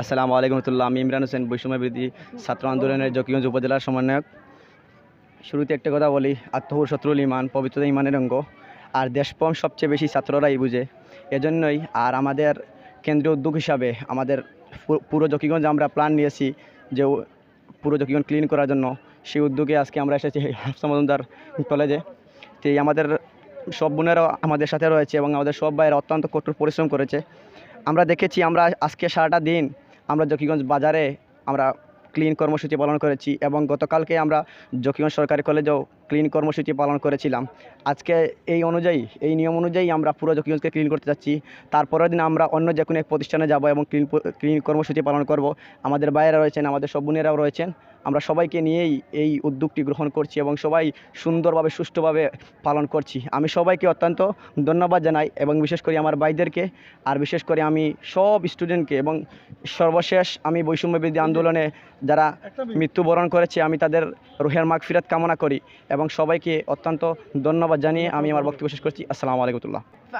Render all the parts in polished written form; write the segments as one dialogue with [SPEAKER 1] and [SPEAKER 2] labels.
[SPEAKER 1] আসসালামু আলাইকুম রহমতুল্লাহ। আমি ইমরান হোসেন, বৈষম্য বিরোধী ছাত্র আন্দোলনের জকিগঞ্জ উপজেলার সমন্বয়ক। শুরুতে একটা কথা বলি, আত্মহুর শত্রুল ইমান, পবিত্রতা ইমানের অঙ্গ। আর দেশপ্রেম সবচেয়ে বেশি ছাত্ররাই বুঝে। এজন্যই আর আমাদের কেন্দ্রীয় উদ্যোগ হিসাবে আমাদের পুরো জকিগঞ্জ আমরা প্ল্যান নিয়েছি যে পুরো জকিগঞ্জ ক্লিন করার জন্য। সেই উদ্যোগে আজকে আমরা এসেছি হাফসা মজুমদার কলেজে। তো আমাদের সব বোনেরাও আমাদের সাথে রয়েছে এবং আমাদের সব ভাইয়েরা অত্যন্ত কঠোর পরিশ্রম করেছে। আমরা দেখেছি, আমরা আজকে সারাটা দিন আমরা জকিগঞ্জ বাজারে আমরা ক্লিন কর্মসূচি পালন করেছি এবং গতকালকে আমরা জকিগঞ্জ সরকারি কলেজেও ক্লিন কর্মসূচি পালন করেছিলাম। আজকে এই নিয়ম অনুযায়ী আমরা পুরো জকিগঞ্জকে ক্লিন করতে যাচ্ছি। তারপরের দিন আমরা অন্য যে কোনো এক প্রতিষ্ঠানে যাব এবং ক্লিন কর্মসূচি পালন করব। আমাদের বাইরে রয়েছেন, আমাদের সব বোনেরাও রয়েছেন। আমরা সবাইকে নিয়েই এই উদ্যোগটি গ্রহণ করছি এবং সবাই সুন্দরভাবে সুষ্ঠুভাবে পালন করছি। আমি সবাইকে অত্যন্ত ধন্যবাদ জানাই এবং বিশেষ করে আমার ভাইদেরকে, আর বিশেষ করে আমি সব স্টুডেন্টকে, এবং সর্বশেষ আমি বৈষম্য বিরোধী আন্দোলনে যারা মৃত্যুবরণ করেছে আমি তাদের রুহের মাগফিরাত কামনা করি এবং সবাইকে অত্যন্ত ধন্যবাদ জানিয়ে আমি আমার বক্তব্য শেষ করছি। আসসালামু আলাইকুম।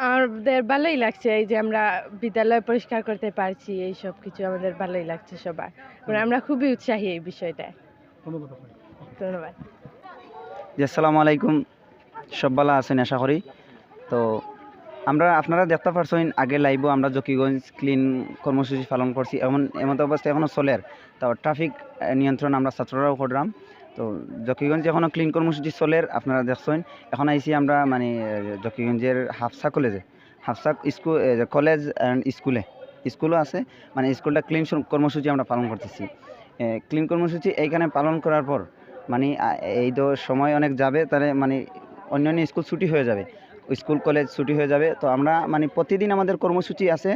[SPEAKER 2] আমাদের ভালোই লাগছে এই যে আমরা বিদ্যালয় পরিষ্কার করতে পারছি, এই সব কিছু আমাদের ভালোই লাগছে সবার। আমরা খুবই উৎসাহী এই বিষয়টায়। ধন্যবাদ।
[SPEAKER 3] জি, আসসালামু আলাইকুম। সব ভালো আছেন আশা করি। তো আপনারা দেখতে পারছেন আগে লাইভও আমরা জকিগঞ্জ ক্লিন কর্মসূচি পালন করছি, এমন অবস্থা এখনও চলের। তো ট্রাফিক নিয়ন্ত্রণ আমরা ছাত্ররাও করলাম। তো জকিগঞ্জ এখনও ক্লিন কর্মসূচি চলের, আপনারা দেখছেন। এখন আইসি আমরা জকিগঞ্জের হাফসা কলেজে, হাফসা কলেজ অ্যান্ড স্কুলও আছে, স্কুলটা ক্লিন কর্মসূচি আমরা পালন করতেছি। ক্লিন কর্মসূচি এইখানে পালন করার পর এই তো সময় অনেক যাবে, তাহলে অন্যান্য স্কুল ছুটি হয়ে যাবে, স্কুল কলেজ ছুটি হয়ে যাবে। তো আমরা প্রতিদিন আমাদের কর্মসূচি আছে।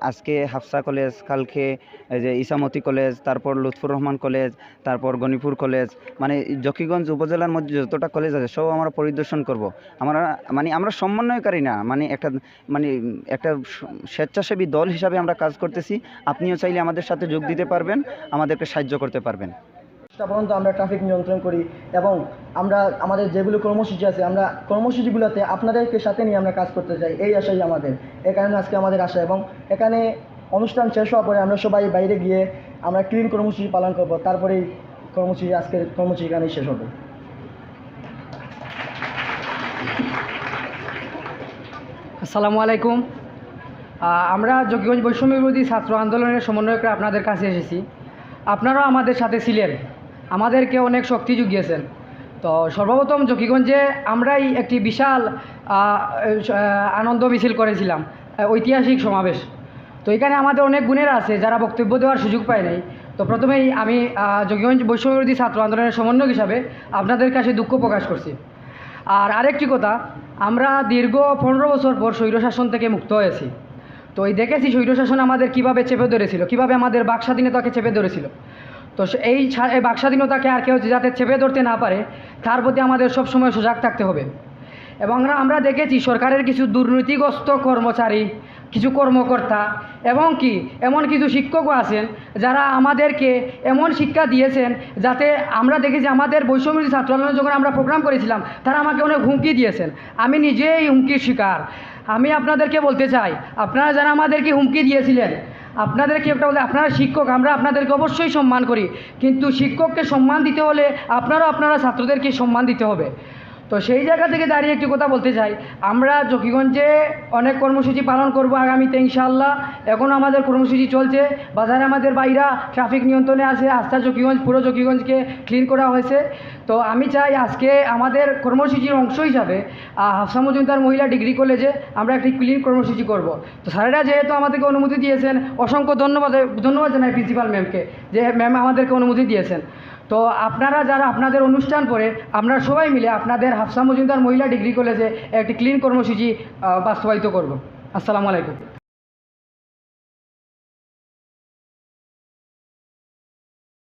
[SPEAKER 3] আজকে হাফসা কলেজ, কালকে যে ইসামতি কলেজ, তারপর লুৎফুর রহমান কলেজ, তারপর গণিপুর কলেজ, জকিগঞ্জ উপজেলার মধ্যে যতটা কলেজ আছে সব আমরা পরিদর্শন করব। আমরা সমন্বয়কারী না, একটা স্বেচ্ছাসেবী দল হিসাবে আমরা কাজ করতেছি। আপনিও চাইলে আমাদের সাথে যোগ দিতে পারবেন, আমাদেরকে সাহায্য করতে পারবেন।
[SPEAKER 4] পর্যন্ত আমরা ট্রাফিক নিয়ন্ত্রণ করি এবং আমরা আমাদের যেগুলো কর্মসূচি আছে আমরা কর্মসূচিগুলোতে আপনাদেরকে সাথে নিয়ে আমরা কাজ করতে চাই, এই আশাই আমাদের। এই কারণে আজকে আমাদের আশা, এবং এখানে অনুষ্ঠান শেষ হওয়ার পরে আমরা সবাই বাইরে গিয়ে আমরা ক্লিন কর্মসূচি পালন করব। তারপরেই আজকের কর্মসূচি এখানেই শেষ হবে।
[SPEAKER 5] আসসালামু আলাইকুম। আমরা জকিগঞ্জ বৈষম্য বিরোধী ছাত্র আন্দোলনের সমন্বয়করা আপনাদের কাছে এসেছি। আপনারাও আমাদের সাথে ছিলেন, আমাদেরকে অনেক শক্তি জুগিয়েছেন। তো সর্বপ্রথম জকিগঞ্জে আমরাই একটি বিশাল আনন্দ মিছিল করেছিলাম, ঐতিহাসিক সমাবেশ। তো এখানে আমাদের অনেক গুণেরা আছে যারা বক্তব্য দেওয়ার সুযোগ পায় নাই। তো প্রথমেই আমি জকিগঞ্জ বৈষম্য বিরোধী ছাত্র আন্দোলনের সমন্বয়ক হিসাবে আপনাদের কাছে দুঃখ প্রকাশ করছি। আর আরেকটি কথা, আমরা দীর্ঘ 15 বছর পর স্বৈরশাসন থেকে মুক্ত হয়েছি। তো দেখেছি স্বৈরশাসন আমাদের কীভাবে চেপে ধরেছিল, কীভাবে আমাদের বাক স্বাধীনতাকে চেপে ধরেছিল। তো এই বাক স্বাধীনতাকে আর কেউ যাতে চেপে ধরতে না পারে তার প্রতি আমাদের সবসময় সজাগ থাকতে হবে। এবং আমরা দেখেছি সরকারের কিছু দুর্নীতিগ্রস্ত কর্মচারী, কিছু কর্মকর্তা এবং এমন কিছু শিক্ষকও আছেন যারা আমাদেরকে এমন শিক্ষা দিয়েছেন যাতে আমরা দেখেছি আমাদের বৈষম্য বিরোধী ছাত্র আন্দোলনে যখন আমরা প্রোগ্রাম করেছিলাম তারা আমাকে অনেক হুমকি দিয়েছেন। আমি নিজেই হুমকির শিকার। আমি আপনাদেরকে বলতে চাই, আপনারা যারা আমাদেরকে হুমকি দিয়েছিলেন, আপনাদেরকে একটা বলে, আপনারা শিক্ষক, আমরা আপনাদেরকে অবশ্যই সম্মান করি, কিন্তু শিক্ষককে সম্মান দিতে হলে আপনারা ছাত্রদেরকে সম্মান দিতে হবে। তো সেই জায়গা থেকে দাঁড়িয়ে একটি কথা বলতে চাই, আমরা জকিগঞ্জে অনেক কর্মসূচি পালন করব আগামীতে ইনশাআল্লাহ। এখনও আমাদের কর্মসূচি চলছে, বাজারে আমাদের বাইরা ট্রাফিক নিয়ন্ত্রণে আছে। আস্থা জকিগঞ্জ, পুরো জকিগঞ্জকে ক্লিন করা হয়েছে। তো আমি চাই আজকে আমাদের কর্মসূচির অংশ হিসাবে হাফসা মজুমদার মহিলা ডিগ্রি কলেজে আমরা একটি ক্লিন কর্মসূচি করব। তো স্যারেরা যেহেতু আমাদেরকে অনুমতি দিয়েছেন, অসংখ্য ধন্যবাদ জানাই প্রিন্সিপাল ম্যামকে, যে ম্যাম আমাদেরকে অনুমতি দিয়েছেন। তো আপনারা যারা আপনাদের অনুষ্ঠান করে আমরা সবাই মিলে আপনাদের হাফসা মজুমদার মহিলা ডিগ্রি কলেজে একটি ক্লিন কর্মসূচি বাস্তবায়িত করব। আসসালামু আলাইকুম।